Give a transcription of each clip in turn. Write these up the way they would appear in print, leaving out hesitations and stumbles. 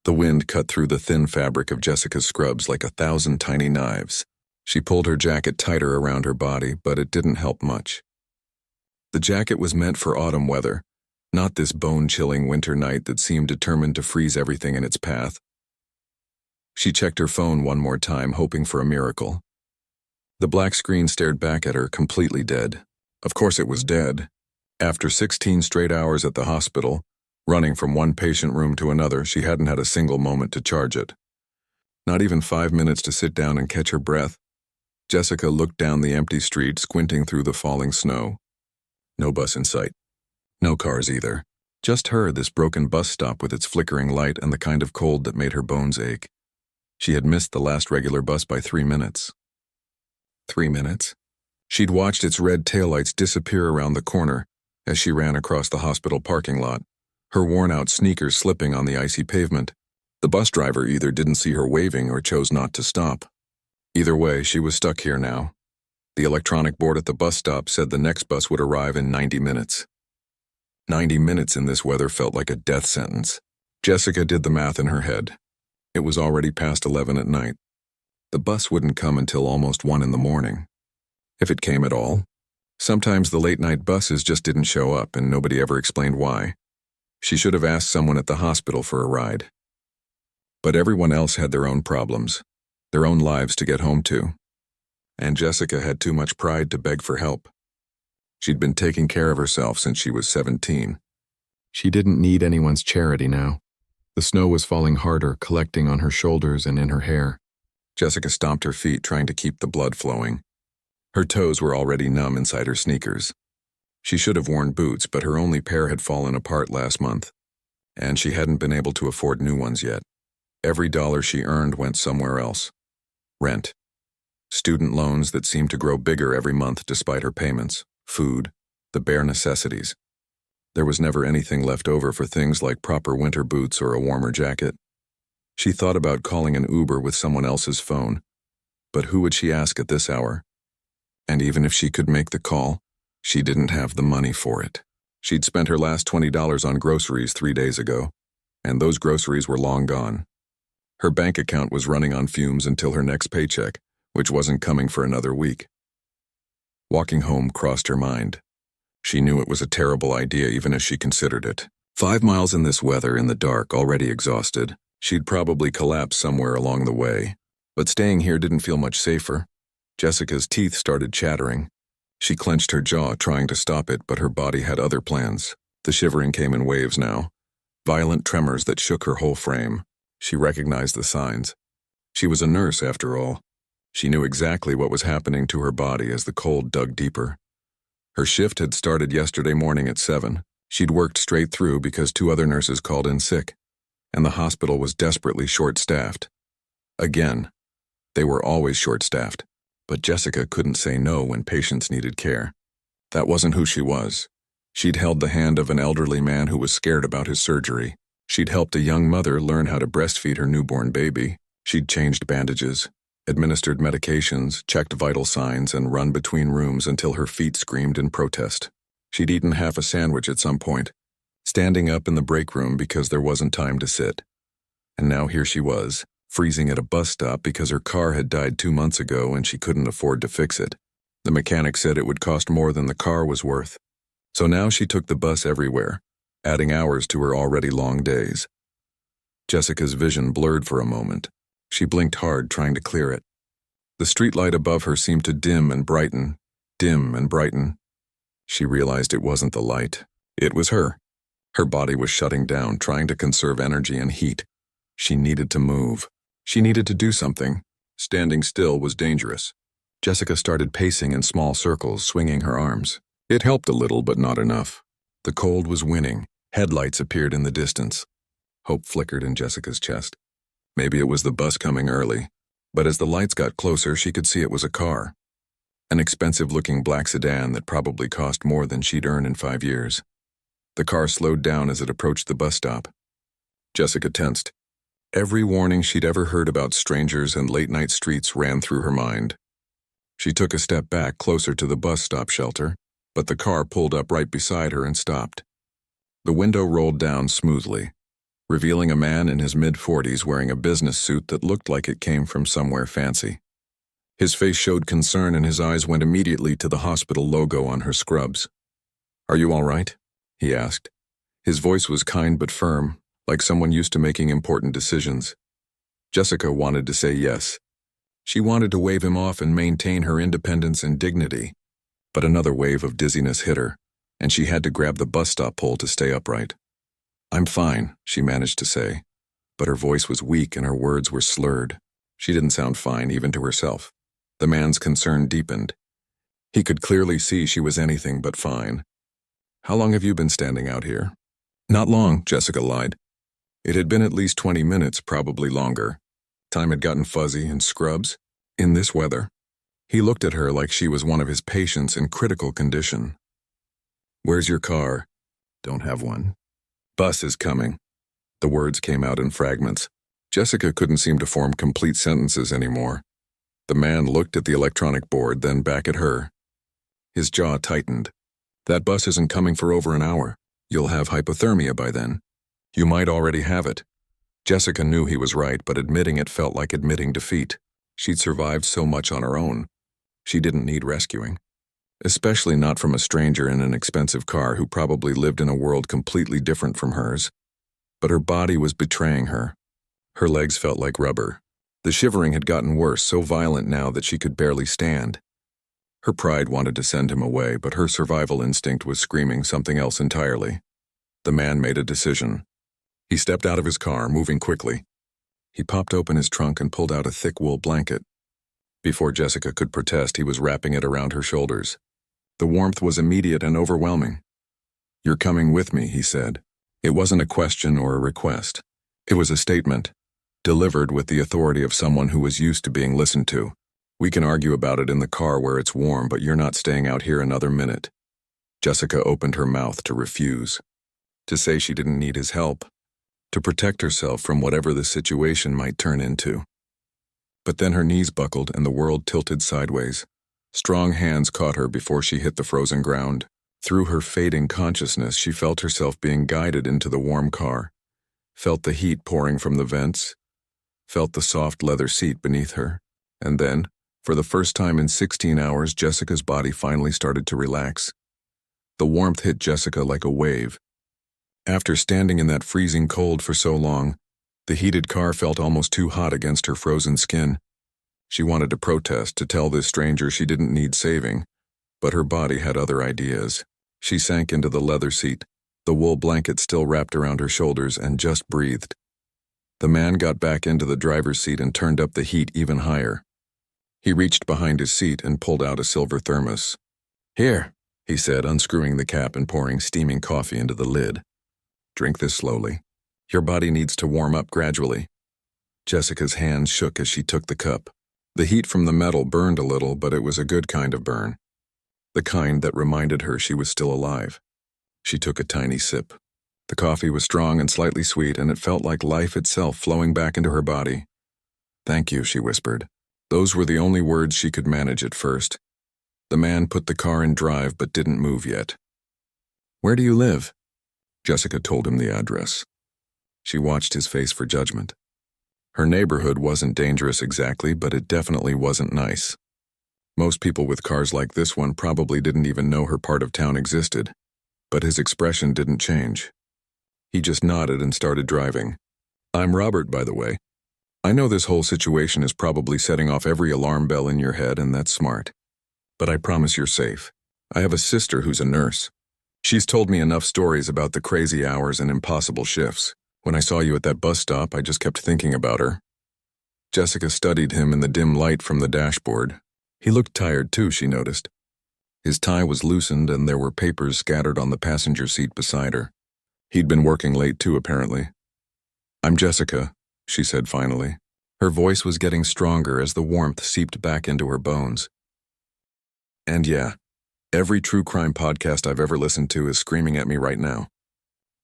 The wind cut through the thin fabric of Jessica's scrubs like 1,000 tiny knives. She pulled her jacket tighter around her body, but it didn't help much. The jacket was meant for autumn weather, not this bone-chilling winter night that seemed determined to freeze everything in its path. She checked her phone one more time, hoping for a miracle. The black screen stared back at her, completely dead. Of course it was dead. After 16 straight hours at the hospital, running from one patient room to another, she hadn't had a single moment to charge it. Not even 5 minutes to sit down and catch her breath. Jessica looked down the empty street, squinting through the falling snow. No bus in sight. No cars either. Just her, this broken bus stop with its flickering light and the kind of cold that made her bones ache. She had missed the last regular bus by 3 minutes. 3 minutes? She'd watched its red taillights disappear around the corner as she ran across the hospital parking lot, her worn-out sneakers slipping on the icy pavement. The bus driver either didn't see her waving or chose not to stop. Either way, she was stuck here now. The electronic board at the bus stop said the next bus would arrive in 90 minutes. 90 minutes in this weather felt like a death sentence. Jessica did the math in her head. It was already past 11 at night. The bus wouldn't come until almost 1 in the morning. If it came at all. Sometimes the late-night buses just didn't show up, and nobody ever explained why. She should have asked someone at the hospital for a ride. But everyone else had their own problems, their own lives to get home to. And Jessica had too much pride to beg for help. She'd been taking care of herself since she was 17. She didn't need anyone's charity now. The snow was falling harder, collecting on her shoulders and in her hair. Jessica stomped her feet, trying to keep the blood flowing. Her toes were already numb inside her sneakers. She should have worn boots, but her only pair had fallen apart last month, and she hadn't been able to afford new ones yet. Every dollar she earned went somewhere else. Rent. Student loans that seemed to grow bigger every month despite her payments. Food. The bare necessities. There was never anything left over for things like proper winter boots or a warmer jacket. She thought about calling an Uber with someone else's phone, but who would she ask at this hour? And even if she could make the call, she didn't have the money for it. She'd spent her last $20 on groceries 3 days ago, and those groceries were long gone. Her bank account was running on fumes until her next paycheck, which wasn't coming for another week. Walking home crossed her mind. She knew it was a terrible idea even as she considered it. 5 miles in this weather, in the dark, already exhausted, she'd probably collapse somewhere along the way. But staying here didn't feel much safer. Jessica's teeth started chattering. She clenched her jaw, trying to stop it, but her body had other plans. The shivering came in waves now, violent tremors that shook her whole frame. She recognized the signs. She was a nurse, after all. She knew exactly what was happening to her body as the cold dug deeper. Her shift had started yesterday morning at 7. She'd worked straight through because 2 other nurses called in sick, and the hospital was desperately short-staffed. Again. They were always short-staffed. But Jessica couldn't say no when patients needed care. That wasn't who she was. She'd held the hand of an elderly man who was scared about his surgery. She'd helped a young mother learn how to breastfeed her newborn baby. She'd changed bandages, administered medications, checked vital signs, and run between rooms until her feet screamed in protest. She'd eaten half a sandwich at some point, standing up in the break room because there wasn't time to sit. And now here she was, freezing at a bus stop because her car had died 2 months ago and she couldn't afford to fix it. The mechanic said it would cost more than the car was worth. So now she took the bus everywhere, adding hours to her already long days. Jessica's vision blurred for a moment. She blinked hard, trying to clear it. The streetlight above her seemed to dim and brighten. She realized it wasn't the light. It was her. Her body was shutting down, trying to conserve energy and heat. She needed to move. She needed to do something. Standing still was dangerous. Jessica started pacing in small circles, swinging her arms. It helped a little, but not enough. The cold was winning. Headlights appeared in the distance. Hope flickered in Jessica's chest. Maybe it was the bus coming early, but as the lights got closer, she could see it was a car. An expensive-looking black sedan that probably cost more than she'd earn in 5 years. The car slowed down as it approached the bus stop. Jessica tensed. Every warning she'd ever heard about strangers and late-night streets ran through her mind. She took a step back, closer to the bus stop shelter, but the car pulled up right beside her and stopped. The window rolled down smoothly. revealing a man in his mid-40s wearing a business suit that looked like it came from somewhere fancy. His face showed concern and his eyes went immediately to the hospital logo on her scrubs. "Are you all right?" he asked. His voice was kind but firm, like someone used to making important decisions. Jessica wanted to say yes. She wanted to wave him off and maintain her independence and dignity, but another wave of dizziness hit her, and she had to grab the bus stop pole to stay upright. "I'm fine," she managed to say, but her voice was weak and her words were slurred. She didn't sound fine, even to herself. The man's concern deepened. He could clearly see she was anything but fine. "How long have you been standing out here?" "Not long," Jessica lied. It had been at least 20 minutes, probably longer. Time had gotten fuzzy and scrubs. In this weather. He looked at her like she was one of his patients in critical condition. "Where's your car?" "Don't have one." "Bus is coming." The words came out in fragments. Jessica couldn't seem to form complete sentences anymore. The man looked at the electronic board, then back at her. His jaw tightened. "That bus isn't coming for over an hour. You'll have hypothermia by then. You might already have it." Jessica knew he was right, but admitting it felt like admitting defeat. She'd survived so much on her own. She didn't need rescuing. Especially not from a stranger in an expensive car who probably lived in a world completely different from hers. But her body was betraying her. Her legs felt like rubber. The shivering had gotten worse, so violent now that she could barely stand. Her pride wanted to send him away, but her survival instinct was screaming something else entirely. The man made a decision. He stepped out of his car, moving quickly. He popped open his trunk and pulled out a thick wool blanket. Before Jessica could protest, he was wrapping it around her shoulders. The warmth was immediate and overwhelming. "You're coming with me," he said. It wasn't a question or a request. It was a statement, delivered with the authority of someone who was used to being listened to. "We can argue about it in the car where it's warm, but you're not staying out here another minute." Jessica opened her mouth to refuse, to say she didn't need his help, to protect herself from whatever the situation might turn into. But then her knees buckled and the world tilted sideways. Strong hands caught her before she hit the frozen ground. Through her fading consciousness, she felt herself being guided into the warm car, felt the heat pouring from the vents, felt the soft leather seat beneath her, and then, for the first time in 16 hours, Jessica's body finally started to relax. The warmth hit Jessica like a wave. After standing in that freezing cold for so long, the heated car felt almost too hot against her frozen skin. She wanted to protest, to tell this stranger she didn't need saving, but her body had other ideas. She sank into the leather seat, the wool blanket still wrapped around her shoulders, and just breathed. The man got back into the driver's seat and turned up the heat even higher. He reached behind his seat and pulled out a silver thermos. "Here," he said, unscrewing the cap and pouring steaming coffee into the lid. "Drink this slowly. Your body needs to warm up gradually." Jessica's hands shook as she took the cup. The heat from the metal burned a little, but it was a good kind of burn. The kind that reminded her she was still alive. She took a tiny sip. The coffee was strong and slightly sweet, and it felt like life itself flowing back into her body. "Thank you," she whispered. Those were the only words she could manage at first. The man put the car in drive but didn't move yet. "Where do you live?" Jessica told him the address. She watched his face for judgment. Her neighborhood wasn't dangerous exactly, but it definitely wasn't nice. Most people with cars like this one probably didn't even know her part of town existed, but his expression didn't change. He just nodded and started driving. "I'm Robert, by the way. I know this whole situation is probably setting off every alarm bell in your head, and that's smart. But I promise you're safe. I have a sister who's a nurse. She's told me enough stories about the crazy hours and impossible shifts. When I saw you at that bus stop, I just kept thinking about her." Jessica studied him in the dim light from the dashboard. He looked tired too, she noticed. His tie was loosened and there were papers scattered on the passenger seat beside her. He'd been working late too, apparently. "I'm Jessica," she said finally. Her voice was getting stronger as the warmth seeped back into her bones. "And yeah, every true crime podcast I've ever listened to is screaming at me right now.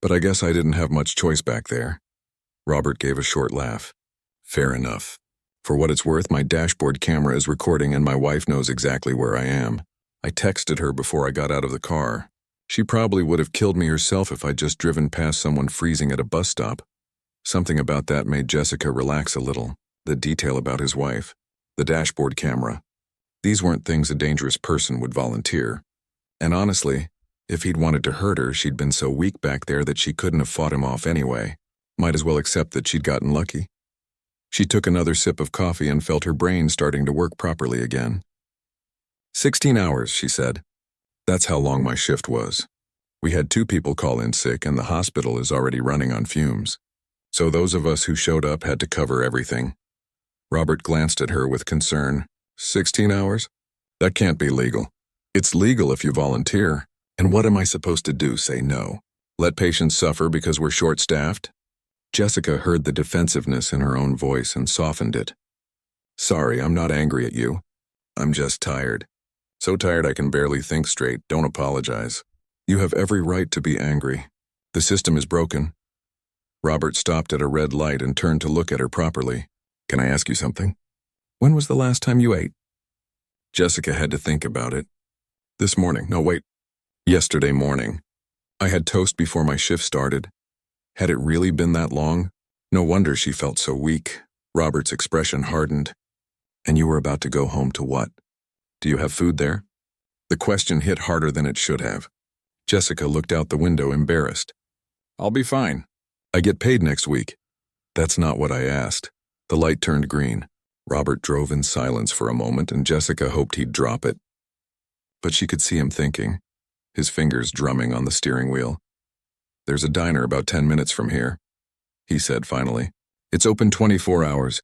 But I guess I didn't have much choice back there." Robert gave a short laugh. "Fair enough. For what it's worth, my dashboard camera is recording and my wife knows exactly where I am. I texted her before I got out of the car. She probably would have killed me herself if I'd just driven past someone freezing at a bus stop. Something about that made Jessica relax a little. The detail about his wife, the dashboard camera. These weren't things a dangerous person would volunteer. And honestly, if he'd wanted to hurt her, she'd been so weak back there that she couldn't have fought him off anyway. Might as well accept that she'd gotten lucky. She took another sip of coffee and felt her brain starting to work properly again. 16 hours, she said. That's how long my shift was. We had 2 people call in sick and the hospital is already running on fumes. So those of us who showed up had to cover everything. Robert glanced at her with concern. 16 hours? That can't be legal. It's legal if you volunteer. And what am I supposed to do, say no? Let patients suffer because we're short-staffed? Jessica heard the defensiveness in her own voice and softened it. Sorry, I'm not angry at you. I'm just tired. So tired I can barely think straight. Don't apologize. You have every right to be angry. The system is broken. Robert stopped at a red light and turned to look at her properly. Can I ask you something? When was the last time you ate? Jessica had to think about it. This morning. No, wait. Yesterday morning. I had toast before my shift started. Had it really been that long? No wonder she felt so weak. Robert's expression hardened. And you were about to go home to what? Do you have food there? The question hit harder than it should have. Jessica looked out the window embarrassed. I'll be fine. I get paid next week. That's not what I asked. The light turned green. Robert drove in silence for a moment and Jessica hoped he'd drop it. But she could see him thinking, his fingers drumming on the steering wheel. There's a diner about 10 minutes from here, he said finally. It's open 24 hours.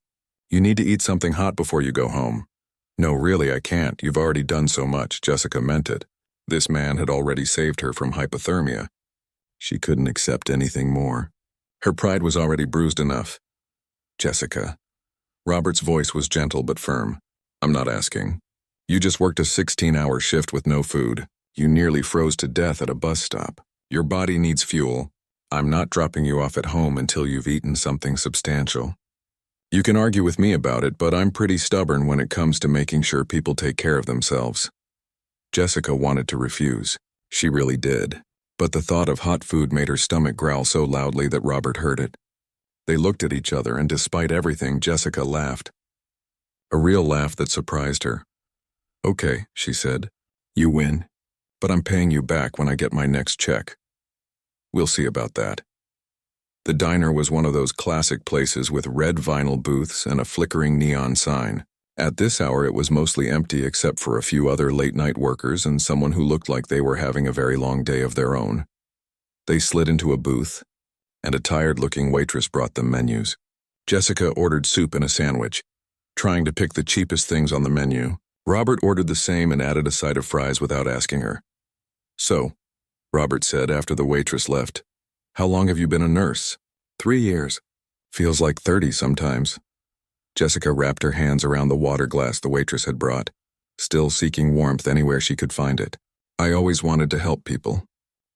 You need to eat something hot before you go home. No, really, I can't. You've already done so much. Jessica meant it. This man had already saved her from hypothermia. She couldn't accept anything more. Her pride was already bruised enough. Jessica. Robert's voice was gentle but firm. I'm not asking. You just worked a 16-hour shift with no food. You nearly froze to death at a bus stop. Your body needs fuel. I'm not dropping you off at home until you've eaten something substantial. You can argue with me about it, but I'm pretty stubborn when it comes to making sure people take care of themselves. Jessica wanted to refuse. She really did. But the thought of hot food made her stomach growl so loudly that Robert heard it. They looked at each other, and despite everything, Jessica laughed. A real laugh that surprised her. Okay, she said. You win. But I'm paying you back when I get my next check. We'll see about that. The diner was one of those classic places with red vinyl booths and a flickering neon sign. At this hour it was mostly empty except for a few other late-night workers and someone who looked like they were having a very long day of their own. They slid into a booth, and a tired-looking waitress brought them menus. Jessica ordered soup and a sandwich, trying to pick the cheapest things on the menu. Robert ordered the same and added a side of fries without asking her. So, Robert said after the waitress left, how long have you been a nurse? 3 years. Feels like 30 sometimes. Jessica wrapped her hands around the water glass the waitress had brought, still seeking warmth anywhere she could find it. I always wanted to help people.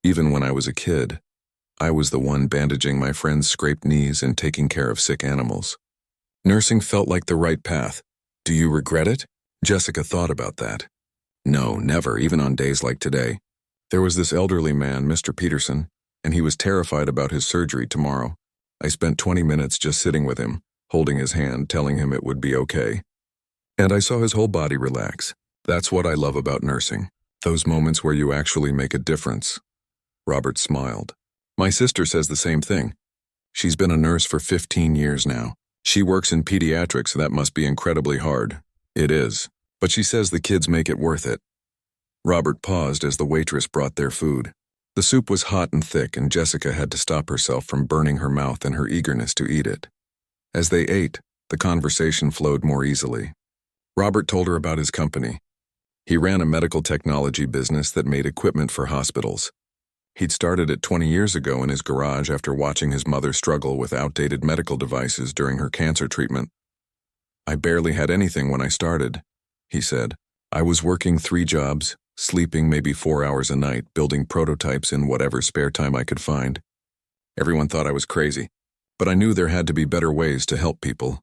Even when I was a kid, I was the one bandaging my friend's scraped knees and taking care of sick animals. Nursing felt like the right path. Do you regret it? Jessica thought about that. No, never, even on days like today. There was this elderly man, Mr. Peterson, and he was terrified about his surgery tomorrow. I spent 20 minutes just sitting with him, holding his hand, telling him it would be okay. And I saw his whole body relax. That's what I love about nursing. Those moments where you actually make a difference. Robert smiled. My sister says the same thing. She's been a nurse for 15 years now. She works in pediatrics, so that must be incredibly hard. It is. But she says the kids make it worth it. Robert paused as the waitress brought their food. The soup was hot and thick, and Jessica had to stop herself from burning her mouth in her eagerness to eat it. As they ate, the conversation flowed more easily. Robert told her about his company. He ran a medical technology business that made equipment for hospitals. He'd started it 20 years ago in his garage after watching his mother struggle with outdated medical devices during her cancer treatment. I barely had anything when I started, he said. I was working 3 jobs, sleeping maybe 4 hours a night, building prototypes in whatever spare time I could find. Everyone thought I was crazy, but I knew there had to be better ways to help people.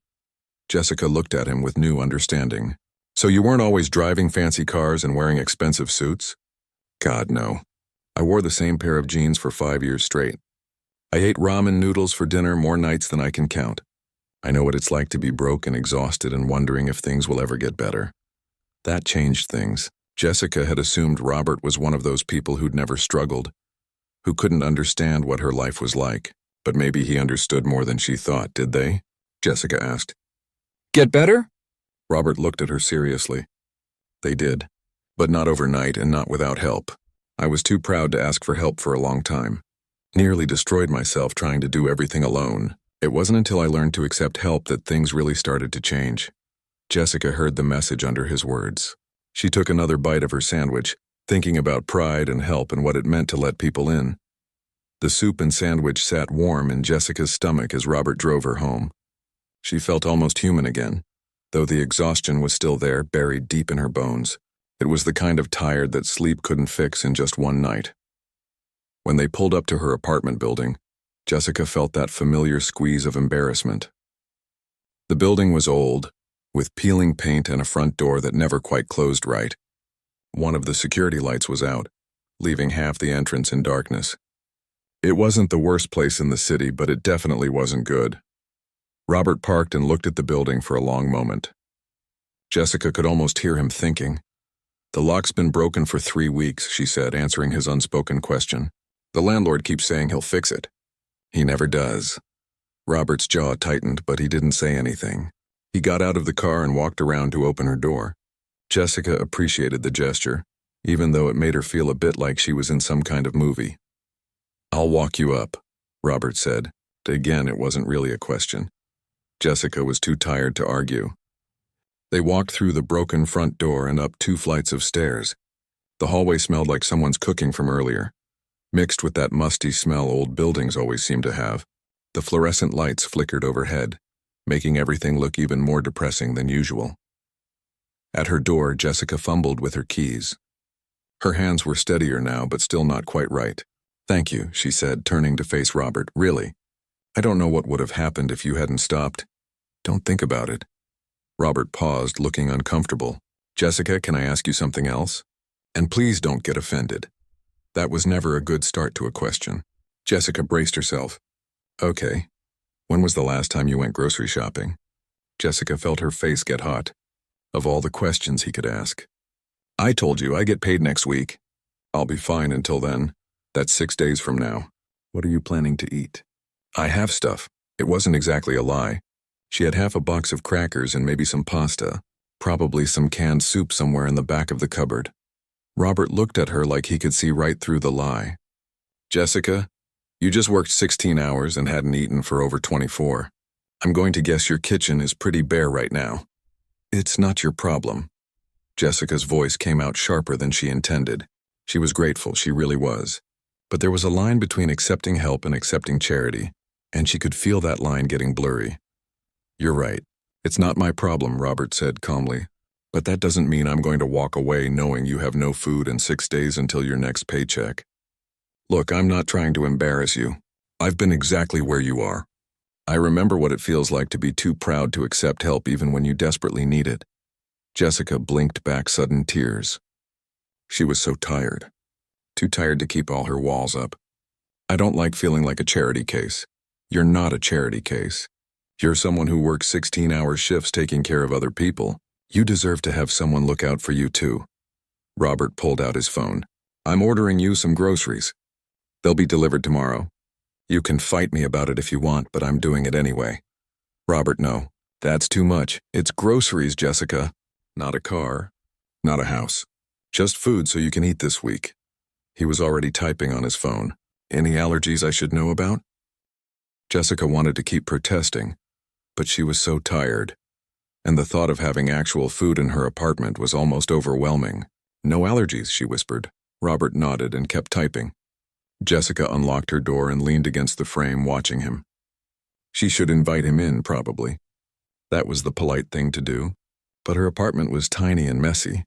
Jessica looked at him with new understanding. So you weren't always driving fancy cars and wearing expensive suits? God, no. I wore the same pair of jeans for 5 years straight. I ate ramen noodles for dinner more nights than I can count. I know what it's like to be broke and exhausted and wondering if things will ever get better. That changed things. Jessica had assumed Robert was one of those people who'd never struggled, who couldn't understand what her life was like. But maybe he understood more than she thought, did they? Jessica asked. Get better? Robert looked at her seriously. They did, but not overnight and not without help. I was too proud to ask for help for a long time. Nearly destroyed myself trying to do everything alone. It wasn't until I learned to accept help that things really started to change. Jessica heard the message under his words. She took another bite of her sandwich, thinking about pride and help and what it meant to let people in. The soup and sandwich sat warm in Jessica's stomach as Robert drove her home. She felt almost human again, though the exhaustion was still there, buried deep in her bones. It was the kind of tired that sleep couldn't fix in just one night. When they pulled up to her apartment building, Jessica felt that familiar squeeze of embarrassment. The building was old, with peeling paint and a front door that never quite closed right. One of the security lights was out, leaving half the entrance in darkness. It wasn't the worst place in the city, but it definitely wasn't good. Robert parked and looked at the building for a long moment. Jessica could almost hear him thinking. The lock's been broken for 3 weeks, she said, answering his unspoken question. The landlord keeps saying he'll fix it. He never does. Robert's jaw tightened, but he didn't say anything. He got out of the car and walked around to open her door. Jessica appreciated the gesture, even though it made her feel a bit like she was in some kind of movie. I'll walk you up, Robert said. Again, it wasn't really a question. Jessica was too tired to argue. They walked through the broken front door and up 2 flights of stairs. The hallway smelled like someone's cooking from earlier, mixed with that musty smell old buildings always seem to have. The fluorescent lights flickered overhead, making everything look even more depressing than usual. At her door, Jessica fumbled with her keys. Her hands were steadier now, but still not quite right. Thank you, she said, turning to face Robert. Really? I don't know what would have happened if you hadn't stopped. Don't think about it. Robert paused, looking uncomfortable. Jessica, can I ask you something else? And please don't get offended. That was never a good start to a question. Jessica braced herself. Okay. When was the last time you went grocery shopping? Jessica felt her face get hot. Of all the questions he could ask. I told you I get paid next week. I'll be fine until then. That's 6 days from now. What are you planning to eat? I have stuff. It wasn't exactly a lie. She had half a box of crackers and maybe some pasta, probably some canned soup somewhere in the back of the cupboard. Robert looked at her like he could see right through the lie. Jessica, you just worked 16 hours and hadn't eaten for over 24. I'm going to guess your kitchen is pretty bare right now. It's not your problem. Jessica's voice came out sharper than she intended. She was grateful, she really was. But there was a line between accepting help and accepting charity, and she could feel that line getting blurry. You're right. It's not my problem, Robert said calmly. But that doesn't mean I'm going to walk away knowing you have no food and 6 days until your next paycheck. Look, I'm not trying to embarrass you. I've been exactly where you are. I remember what it feels like to be too proud to accept help even when you desperately need it. Jessica blinked back sudden tears. She was so tired. Too tired to keep all her walls up. I don't like feeling like a charity case. You're not a charity case. You're someone who works 16-hour shifts taking care of other people. You deserve to have someone look out for you too. Robert pulled out his phone. I'm ordering you some groceries. They'll be delivered tomorrow. You can fight me about it if you want, but I'm doing it anyway. Robert, no. That's too much. It's groceries, Jessica. Not a car. Not a house. Just food so you can eat this week. He was already typing on his phone. Any allergies I should know about? Jessica wanted to keep protesting, but she was so tired, and the thought of having actual food in her apartment was almost overwhelming. No allergies, she whispered. Robert nodded and kept typing. Jessica unlocked her door and leaned against the frame, watching him. She should invite him in, probably. That was the polite thing to do, but her apartment was tiny and messy,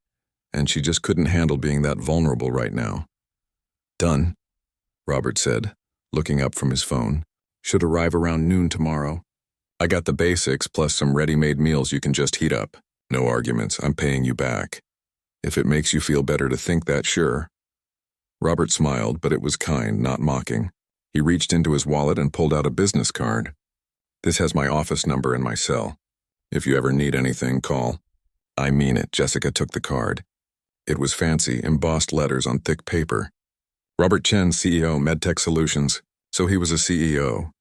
and she just couldn't handle being that vulnerable right now. Done, Robert said, looking up from his phone. Should arrive around noon tomorrow. I got the basics plus some ready-made meals you can just heat up. No arguments, I'm paying you back. If it makes you feel better to think that, sure. Robert smiled, but it was kind, not mocking. He reached into his wallet and pulled out a business card. "This has my office number and my cell. If you ever need anything, call." "I mean it." Jessica took the card. It was fancy, embossed letters on thick paper. Robert Chen, CEO, MedTech Solutions. So he was a CEO.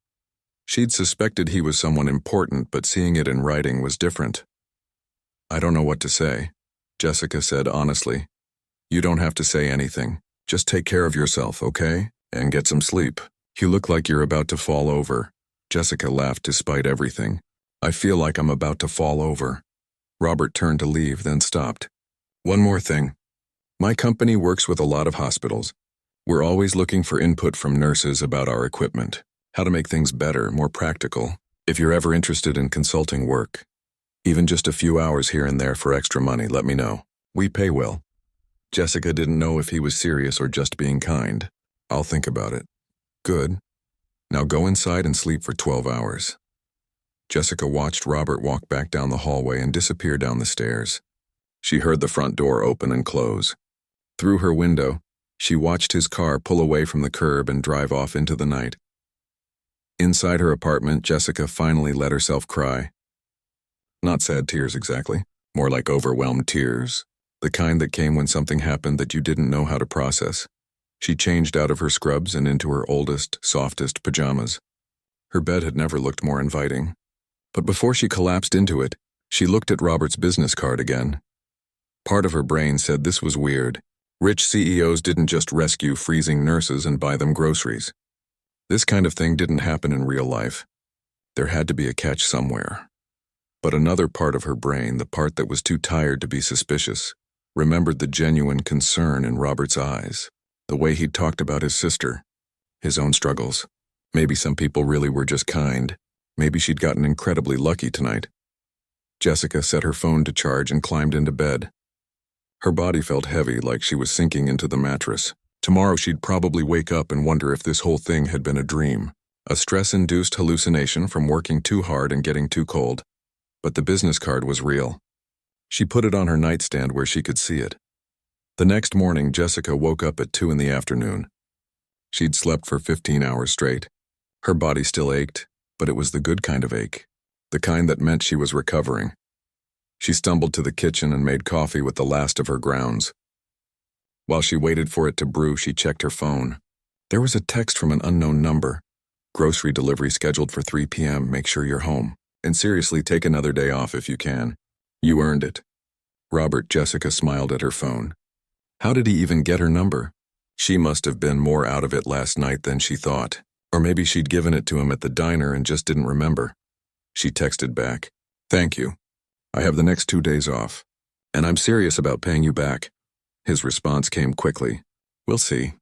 She'd suspected he was someone important, but seeing it in writing was different. "I don't know what to say," Jessica said honestly. "You don't have to say anything. Just take care of yourself, okay? And get some sleep. You look like you're about to fall over." Jessica laughed despite everything. "I feel like I'm about to fall over." Robert turned to leave, then stopped. "One more thing. My company works with a lot of hospitals. We're always looking for input from nurses about our equipment, how to make things better, more practical. If you're ever interested in consulting work, even just a few hours here and there for extra money, let me know. We pay well." Jessica didn't know if he was serious or just being kind. "I'll think about it." "Good. Now go inside and sleep for 12 hours. Jessica watched Robert walk back down the hallway and disappear down the stairs. She heard the front door open and close. Through her window, she watched his car pull away from the curb and drive off into the night. Inside her apartment, Jessica finally let herself cry. Not sad tears exactly, more like overwhelmed tears, the kind that came when something happened that you didn't know how to process. She changed out of her scrubs and into her oldest, softest pajamas. Her bed had never looked more inviting. But before she collapsed into it, she looked at Robert's business card again. Part of her brain said this was weird. Rich CEOs didn't just rescue freezing nurses and buy them groceries. This kind of thing didn't happen in real life. There had to be a catch somewhere. But another part of her brain, the part that was too tired to be suspicious, remembered the genuine concern in Robert's eyes, the way he'd talked about his sister, his own struggles. Maybe some people really were just kind. Maybe she'd gotten incredibly lucky tonight. Jessica set her phone to charge and climbed into bed. Her body felt heavy, like she was sinking into the mattress. Tomorrow she'd probably wake up and wonder if this whole thing had been a dream, a stress-induced hallucination from working too hard and getting too cold. But the business card was real. She put it on her nightstand where she could see it. The next morning, Jessica woke up at 2 in the afternoon. She'd slept for 15 hours straight. Her body still ached, but it was the good kind of ache, the kind that meant she was recovering. She stumbled to the kitchen and made coffee with the last of her grounds. While she waited for it to brew, she checked her phone. There was a text from an unknown number. "Grocery delivery scheduled for 3 p.m. Make sure you're home. And seriously, take another day off if you can. You earned it." Robert. Jessica smiled at her phone. How did he even get her number? She must have been more out of it last night than she thought. Or maybe she'd given it to him at the diner and just didn't remember. She texted back, "Thank you. I have the next 2 days off. And I'm serious about paying you back." His response came quickly, "We'll see.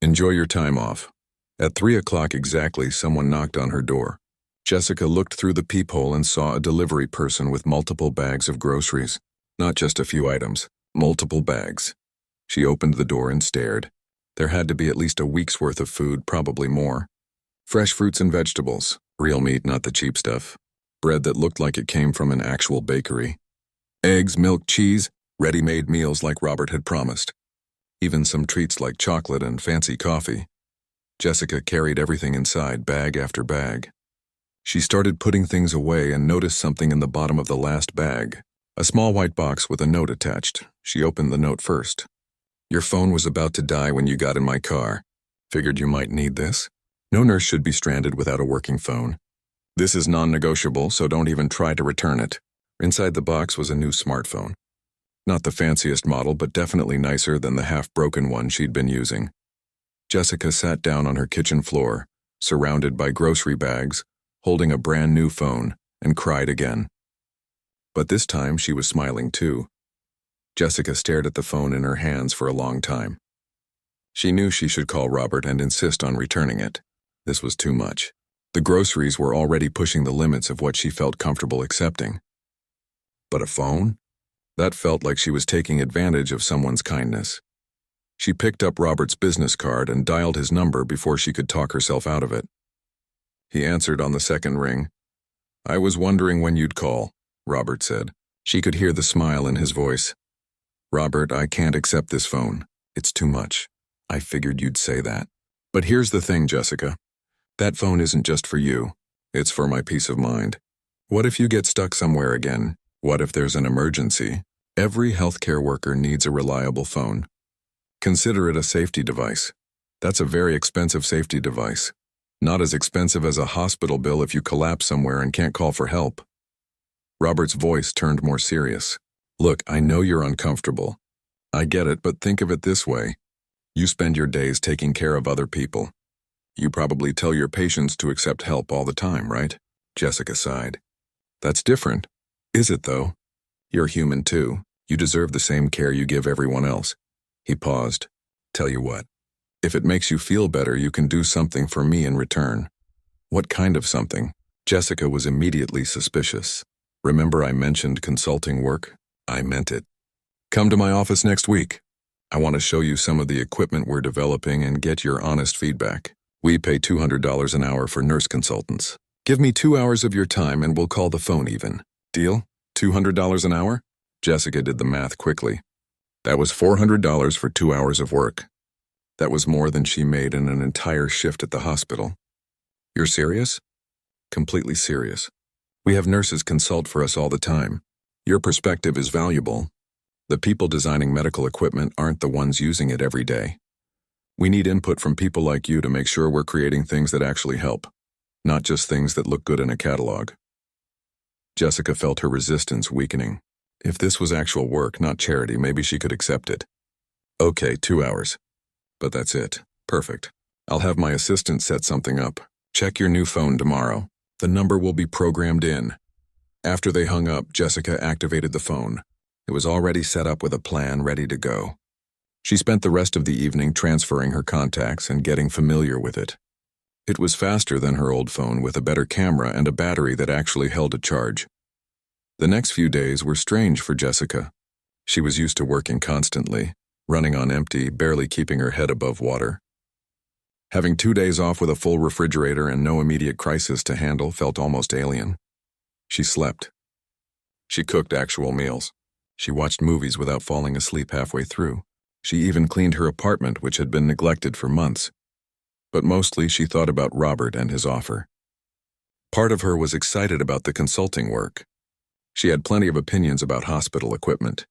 Enjoy your time off." At 3 o'clock exactly, someone knocked on her door. Jessica looked through the peephole and saw a delivery person with multiple bags of groceries. Not just a few items, multiple bags. She opened the door and stared. There had to be at least a week's worth of food, probably more. Fresh fruits and vegetables, real meat, not the cheap stuff. Bread that looked like it came from an actual bakery. Eggs, milk, cheese, ready-made meals like Robert had promised. Even some treats like chocolate and fancy coffee. Jessica carried everything inside, bag after bag. She started putting things away and noticed something in the bottom of the last bag. A small white box with a note attached. She opened the note first. "Your phone was about to die when you got in my car. Figured you might need this. No nurse should be stranded without a working phone. This is non-negotiable, so don't even try to return it." Inside the box was a new smartphone. Not the fanciest model, but definitely nicer than the half-broken one she'd been using. Jessica sat down on her kitchen floor, surrounded by grocery bags, holding a brand new phone, and cried again. But this time she was smiling too. Jessica stared at the phone in her hands for a long time. She knew she should call Robert and insist on returning it. This was too much. The groceries were already pushing the limits of what she felt comfortable accepting. But a phone? That felt like she was taking advantage of someone's kindness. She picked up Robert's business card and dialed his number before she could talk herself out of it. He answered on the second ring. "I was wondering when you'd call," Robert said. She could hear the smile in his voice. "Robert, I can't accept this phone. It's too much. I figured you'd say that. But here's the thing, Jessica. That phone isn't just for you. It's for my peace of mind. What if you get stuck somewhere again? What if there's an emergency? Every healthcare worker needs a reliable phone. Consider it a safety device. That's a very expensive safety device. Not as expensive as a hospital bill if you collapse somewhere and can't call for help. Robert's voice turned more serious. Look, I know you're uncomfortable. I get it, but think of it this way. You spend your days taking care of other people. You probably tell your patients to accept help all the time, right? Jessica sighed. That's different. Is it, though? You're human, too. You deserve the same care you give everyone else. He paused. Tell you what. If it makes you feel better, you can do something for me in return. What kind of something? Jessica was immediately suspicious. Remember I mentioned consulting work? I meant it. Come to my office next week. I want to show you some of the equipment we're developing and get your honest feedback. We pay $200 an hour for nurse consultants. Give me 2 hours of your time and we'll call the phone even. Deal? $200 an hour? Jessica did the math quickly. That was $400 for 2 hours of work. That was more than she made in an entire shift at the hospital. You're serious? Completely serious. We have nurses consult for us all the time. Your perspective is valuable. The people designing medical equipment aren't the ones using it every day. We need input from people like you to make sure we're creating things that actually help, not just things that look good in a catalog. Jessica felt her resistance weakening. If this was actual work, not charity, maybe she could accept it. Okay, 2 hours. But that's it. Perfect. I'll have my assistant set something up. Check your new phone tomorrow. The number will be programmed in. After they hung up, Jessica activated the phone. It was already set up with a plan ready to go. She spent the rest of the evening transferring her contacts and getting familiar with it. It was faster than her old phone with a better camera and a battery that actually held a charge. The next few days were strange for Jessica. She was used to working constantly, running on empty, barely keeping her head above water. Having 2 days off with a full refrigerator and no immediate crisis to handle felt almost alien. She slept. She cooked actual meals. She watched movies without falling asleep halfway through. She even cleaned her apartment, which had been neglected for months. But mostly she thought about Robert and his offer. Part of her was excited about the consulting work. She had plenty of opinions about hospital equipment.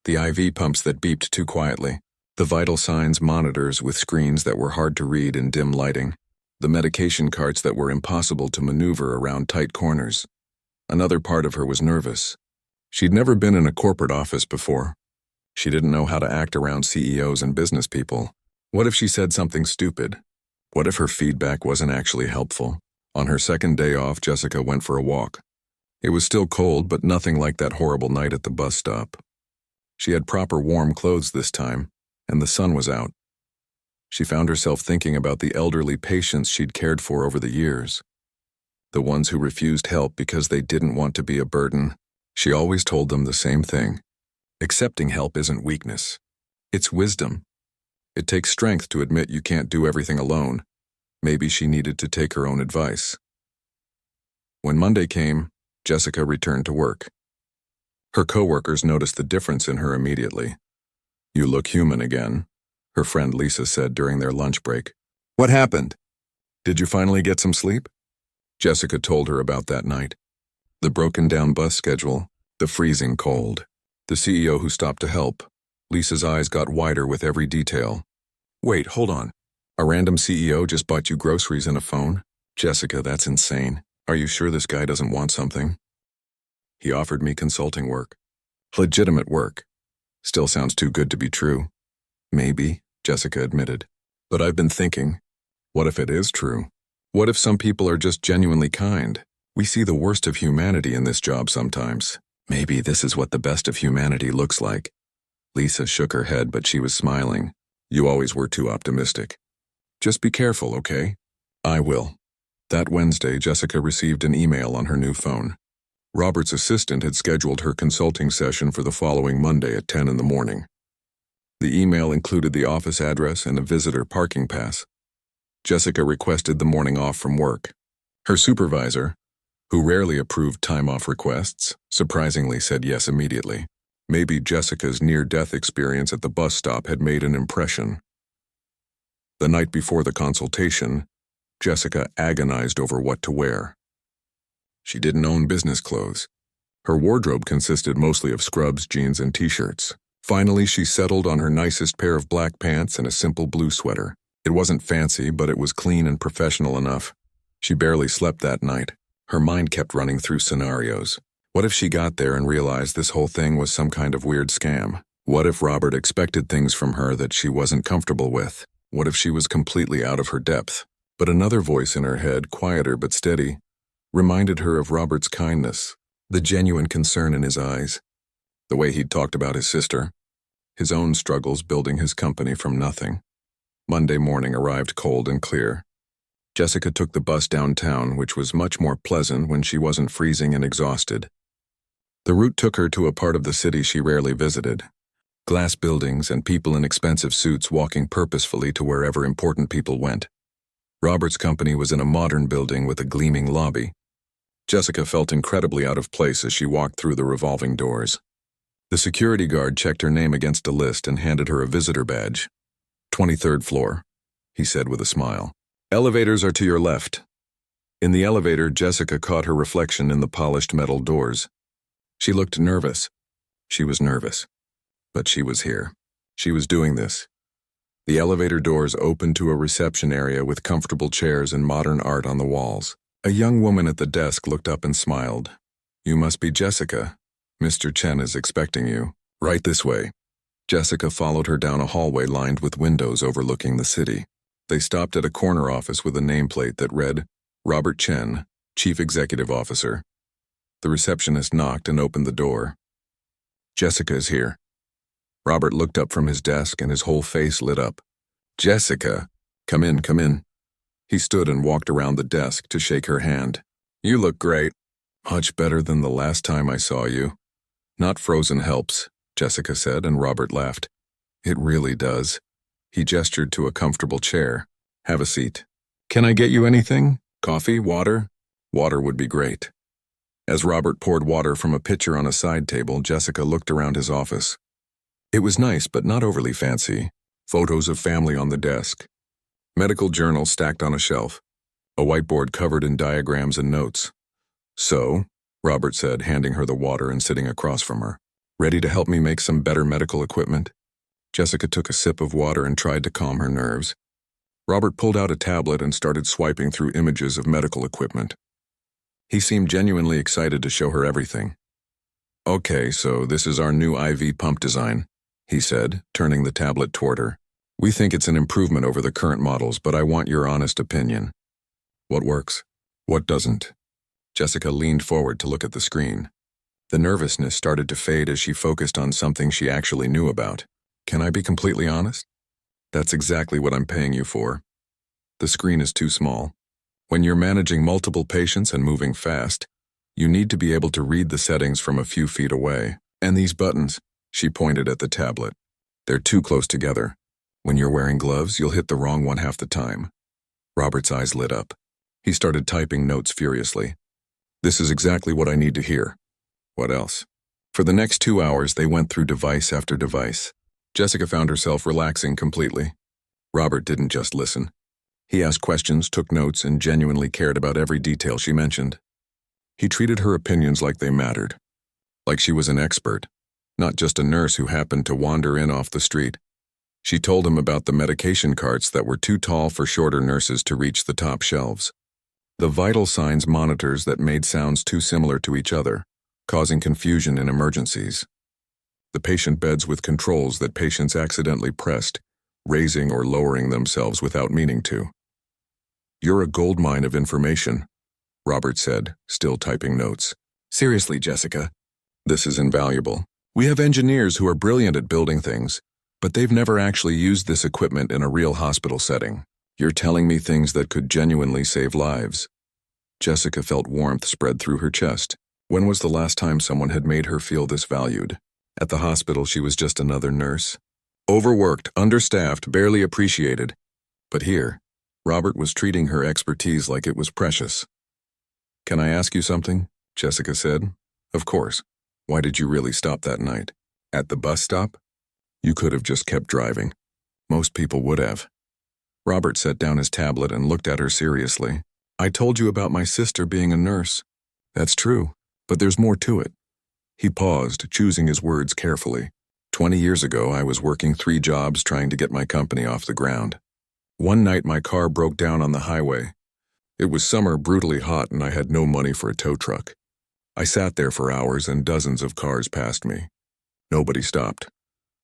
The IV pumps that beeped too quietly, the vital signs monitors with screens that were hard to read in dim lighting, the medication carts that were impossible to maneuver around tight corners. Another part of her was nervous. She'd never been in a corporate office before. She didn't know how to act around CEOs and business people. What if she said something stupid? What if her feedback wasn't actually helpful? On her second day off, Jessica went for a walk. It was still cold, but nothing like that horrible night at the bus stop. She had proper warm clothes this time, and the sun was out. She found herself thinking about the elderly patients she'd cared for over the years. The ones who refused help because they didn't want to be a burden. She always told them the same thing. Accepting help isn't weakness. It's wisdom. It takes strength to admit you can't do everything alone. Maybe she needed to take her own advice. When Monday came, Jessica returned to work. Her coworkers noticed the difference in her immediately. You look human again, her friend Lisa said during their lunch break. What happened? Did you finally get some sleep? Jessica told her about that night. The broken-down bus schedule, the freezing cold, the CEO who stopped to help. Lisa's eyes got wider with every detail. Wait, hold on. A random CEO just bought you groceries and a phone? Jessica, that's insane. Are you sure this guy doesn't want something? He offered me consulting work. Legitimate work. Still sounds too good to be true. Maybe, Jessica admitted. But I've been thinking, what if it is true? What if some people are just genuinely kind? We see the worst of humanity in this job sometimes. Maybe this is what the best of humanity looks like. Lisa shook her head, but she was smiling. You always were too optimistic. Just be careful, okay? I will. That Wednesday, Jessica received an email on her new phone. Robert's assistant had scheduled her consulting session for the following Monday at 10 in the morning. The email included the office address and a visitor parking pass. Jessica requested the morning off from work. Her supervisor, who rarely approved time-off requests, surprisingly said yes immediately. Maybe Jessica's near-death experience at the bus stop had made an impression. The night before the consultation, Jessica agonized over what to wear. She didn't own business clothes. Her wardrobe consisted mostly of scrubs, jeans, and t-shirts. Finally, she settled on her nicest pair of black pants and a simple blue sweater. It wasn't fancy, but it was clean and professional enough. She barely slept that night. Her mind kept running through scenarios. What if she got there and realized this whole thing was some kind of weird scam? What if Robert expected things from her that she wasn't comfortable with? What if she was completely out of her depth? But another voice in her head, quieter but steady, reminded her of Robert's kindness, the genuine concern in his eyes, the way he'd talked about his sister, his own struggles building his company from nothing. Monday morning arrived cold and clear. Jessica took the bus downtown, which was much more pleasant when she wasn't freezing and exhausted. The route took her to a part of the city she rarely visited. Glass buildings and people in expensive suits walking purposefully to wherever important people went. Robert's company was in a modern building with a gleaming lobby. Jessica felt incredibly out of place as she walked through the revolving doors. The security guard checked her name against a list and handed her a visitor badge. 23rd floor, he said with a smile. Elevators are to your left. In the elevator, Jessica caught her reflection in the polished metal doors. She looked nervous. She was nervous. But she was here. She was doing this. The elevator doors opened to a reception area with comfortable chairs and modern art on the walls. A young woman at the desk looked up and smiled. You must be Jessica. Mr. Chen is expecting you. Right this way. Jessica followed her down a hallway lined with windows overlooking the city. They stopped at a corner office with a nameplate that read, Robert Chen, Chief Executive Officer. The receptionist knocked and opened the door. Jessica is here. Robert looked up from his desk and his whole face lit up. Jessica, come in, come in. He stood and walked around the desk to shake her hand. You look great. Much better than the last time I saw you. Not frozen helps, Jessica said, and Robert laughed. It really does. He gestured to a comfortable chair. Have a seat. Can I get you anything? Coffee? Water? Water would be great. As Robert poured water from a pitcher on a side table, Jessica looked around his office. It was nice, but not overly fancy. Photos of family on the desk. Medical journals stacked on a shelf. A whiteboard covered in diagrams and notes. So, Robert said, handing her the water and sitting across from her. Ready to help me make some better medical equipment? Jessica took a sip of water and tried to calm her nerves. Robert pulled out a tablet and started swiping through images of medical equipment. He seemed genuinely excited to show her everything. Okay, so this is our new IV pump design, he said, turning the tablet toward her. We think it's an improvement over the current models, but I want your honest opinion. What works? What doesn't? Jessica leaned forward to look at the screen. The nervousness started to fade as she focused on something she actually knew about. Can I be completely honest? That's exactly what I'm paying you for. The screen is too small. When you're managing multiple patients and moving fast, you need to be able to read the settings from a few feet away. And these buttons, she pointed at the tablet. They're too close together. When you're wearing gloves, you'll hit the wrong one half the time. Robert's eyes lit up. He started typing notes furiously. This is exactly what I need to hear. What else? For the next 2 hours, they went through device after device. Jessica found herself relaxing completely. Robert didn't just listen. He asked questions, took notes, and genuinely cared about every detail she mentioned. He treated her opinions like they mattered. Like she was an expert, not just a nurse who happened to wander in off the street. She told him about the medication carts that were too tall for shorter nurses to reach the top shelves. The vital signs monitors that made sounds too similar to each other, causing confusion in emergencies. The patient beds with controls that patients accidentally pressed, raising or lowering themselves without meaning to. You're a goldmine of information, Robert said, still typing notes. Seriously, Jessica, this is invaluable. We have engineers who are brilliant at building things, but they've never actually used this equipment in a real hospital setting. You're telling me things that could genuinely save lives. Jessica felt warmth spread through her chest. When was the last time someone had made her feel this valued? At the hospital, she was just another nurse. Overworked, understaffed, barely appreciated. But here, Robert was treating her expertise like it was precious. Can I ask you something? Jessica said. Of course. Why did you really stop that night? At the bus stop? You could have just kept driving. Most people would have. Robert set down his tablet and looked at her seriously. I told you about my sister being a nurse. That's true, but there's more to it. He paused, choosing his words carefully. 20 years ago, I was working 3 jobs trying to get my company off the ground. One night, my car broke down on the highway. It was summer, brutally hot, and I had no money for a tow truck. I sat there for hours and dozens of cars passed me. Nobody stopped.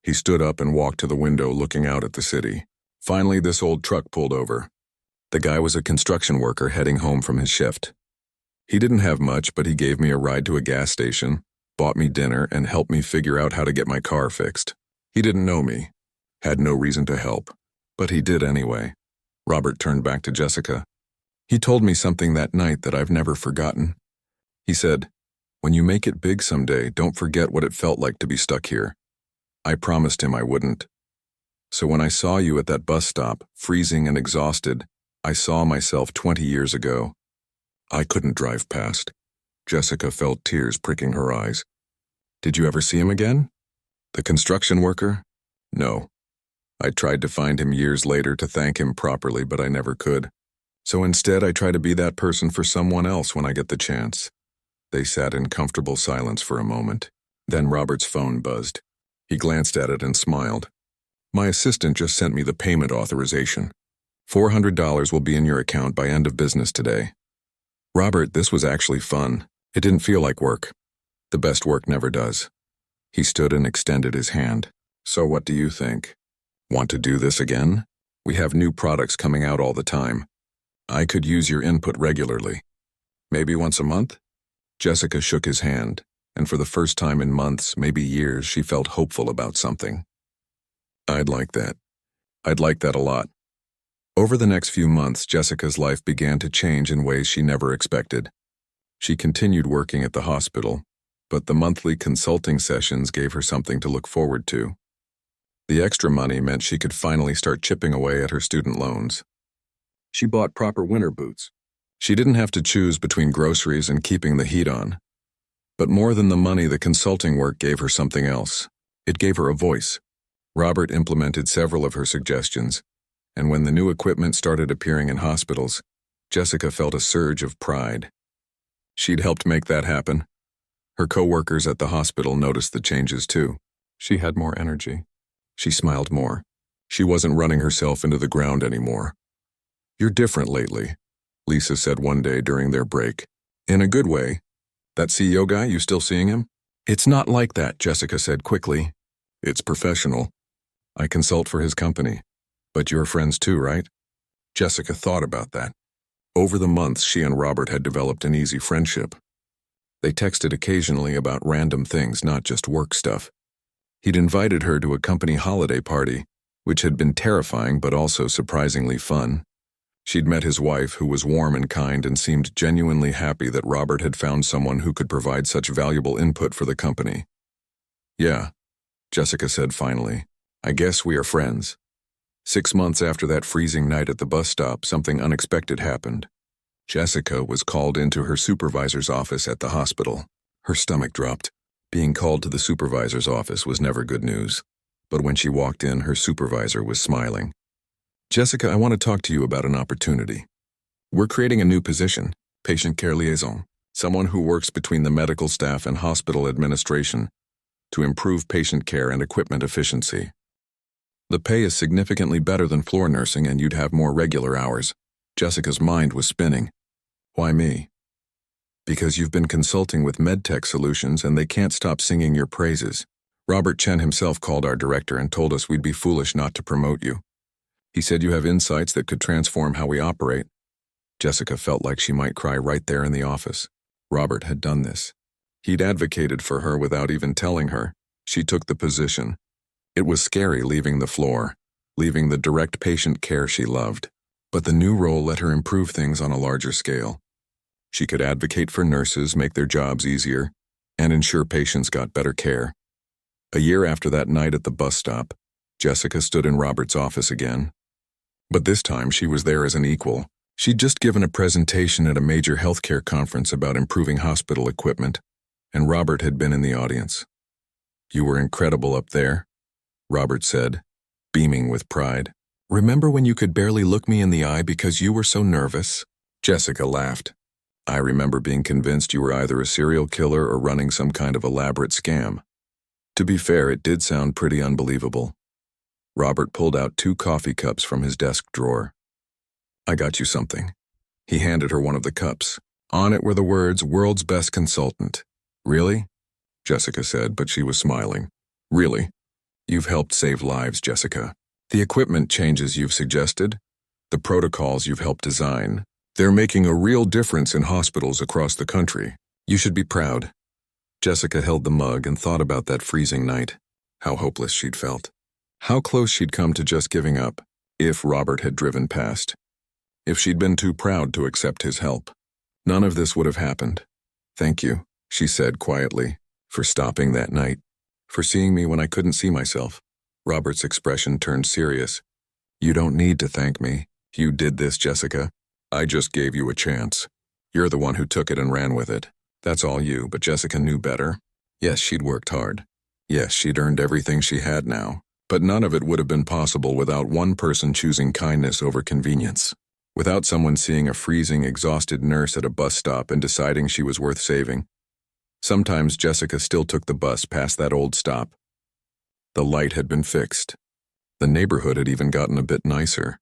He stood up and walked to the window looking out at the city. Finally, this old truck pulled over. The guy was a construction worker heading home from his shift. He didn't have much, but he gave me a ride to a gas station, bought me dinner, and helped me figure out how to get my car fixed. He didn't know me, had no reason to help, but he did anyway. Robert turned back to Jessica. He told me something that night that I've never forgotten. He said, "When you make it big someday, don't forget what it felt like to be stuck here." I promised him I wouldn't. So when I saw you at that bus stop, freezing and exhausted, I saw myself 20 years ago. I couldn't drive past. Jessica felt tears pricking her eyes. Did you ever see him again? The construction worker? No. I tried to find him years later to thank him properly, but I never could. So instead, I try to be that person for someone else when I get the chance. They sat in comfortable silence for a moment. Then Robert's phone buzzed. He glanced at it and smiled. My assistant just sent me the payment authorization. $400 will be in your account by end of business today. Robert, this was actually fun. It didn't feel like work. The best work never does. He stood and extended his hand. So what do you think? Want to do this again? We have new products coming out all the time. I could use your input regularly. Maybe once a month? Jessica shook his hand, and for the first time in months, maybe years, she felt hopeful about something. I'd like that. I'd like that a lot. Over the next few months, Jessica's life began to change in ways she never expected. She continued working at the hospital, but the monthly consulting sessions gave her something to look forward to. The extra money meant she could finally start chipping away at her student loans. She bought proper winter boots. She didn't have to choose between groceries and keeping the heat on. But more than the money, the consulting work gave her something else. It gave her a voice. Robert implemented several of her suggestions, and when the new equipment started appearing in hospitals, Jessica felt a surge of pride. She'd helped make that happen. Her co-workers at the hospital noticed the changes too. She had more energy. She smiled more. She wasn't running herself into the ground anymore. You're different lately, Lisa said one day during their break. In a good way. That CEO guy, you still seeing him? It's not like that, Jessica said quickly. It's professional. I consult for his company. But you're friends too, right? Jessica thought about that. Over the months, she and Robert had developed an easy friendship. They texted occasionally about random things, not just work stuff. He'd invited her to a company holiday party, which had been terrifying but also surprisingly fun. She'd met his wife, who was warm and kind and seemed genuinely happy that Robert had found someone who could provide such valuable input for the company. Yeah, Jessica said finally. I guess we are friends. 6 months after that freezing night at the bus stop, something unexpected happened. Jessica was called into her supervisor's office at the hospital. Her stomach dropped. Being called to the supervisor's office was never good news. But when she walked in, her supervisor was smiling. Jessica, I want to talk to you about an opportunity. We're creating a new position, patient care liaison, someone who works between the medical staff and hospital administration to improve patient care and equipment efficiency. The pay is significantly better than floor nursing and you'd have more regular hours. Jessica's mind was spinning. Why me? Because you've been consulting with MedTech Solutions and they can't stop singing your praises. Robert Chen himself called our director and told us we'd be foolish not to promote you. He said you have insights that could transform how we operate. Jessica felt like she might cry right there in the office. Robert had done this. He'd advocated for her without even telling her. She took the position. It was scary leaving the floor, leaving the direct patient care she loved. But the new role let her improve things on a larger scale. She could advocate for nurses, make their jobs easier, and ensure patients got better care. A year after that night at the bus stop, Jessica stood in Robert's office again. But this time she was there as an equal. She'd just given a presentation at a major healthcare conference about improving hospital equipment, and Robert had been in the audience. You were incredible up there, Robert said, beaming with pride. Remember when you could barely look me in the eye because you were so nervous? Jessica laughed. I remember being convinced you were either a serial killer or running some kind of elaborate scam. To be fair, it did sound pretty unbelievable. Robert pulled out 2 coffee cups from his desk drawer. I got you something. He handed her one of the cups. On it were the words, "World's Best Consultant." Really? Jessica said, but she was smiling. Really? You've helped save lives, Jessica. The equipment changes you've suggested, the protocols you've helped design, they're making a real difference in hospitals across the country. You should be proud. Jessica held the mug and thought about that freezing night, how hopeless she'd felt, how close she'd come to just giving up, if Robert had driven past, if she'd been too proud to accept his help. None of this would have happened. Thank you, she said quietly, for stopping that night, for seeing me when I couldn't see myself. Robert's expression turned serious. You don't need to thank me. You did this, Jessica. I just gave you a chance. You're the one who took it and ran with it. That's all you, but Jessica knew better. Yes, she'd worked hard. Yes, she'd earned everything she had now. But none of it would have been possible without one person choosing kindness over convenience. Without someone seeing a freezing, exhausted nurse at a bus stop and deciding she was worth saving. Sometimes Jessica still took the bus past that old stop. The light had been fixed. The neighborhood had even gotten a bit nicer.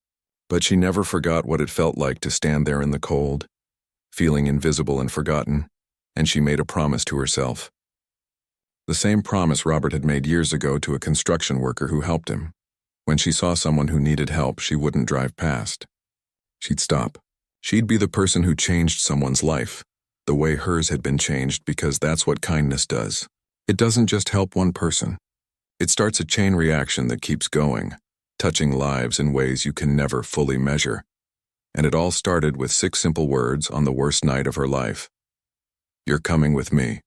But she never forgot what it felt like to stand there in the cold, feeling invisible and forgotten, and she made a promise to herself. The same promise Robert had made years ago to a construction worker who helped him. When she saw someone who needed help, she wouldn't drive past. She'd stop. She'd be the person who changed someone's life, the way hers had been changed, because that's what kindness does. It doesn't just help one person. It starts a chain reaction that keeps going, touching lives in ways you can never fully measure. And it all started with 6 simple words on the worst night of her life. You're coming with me.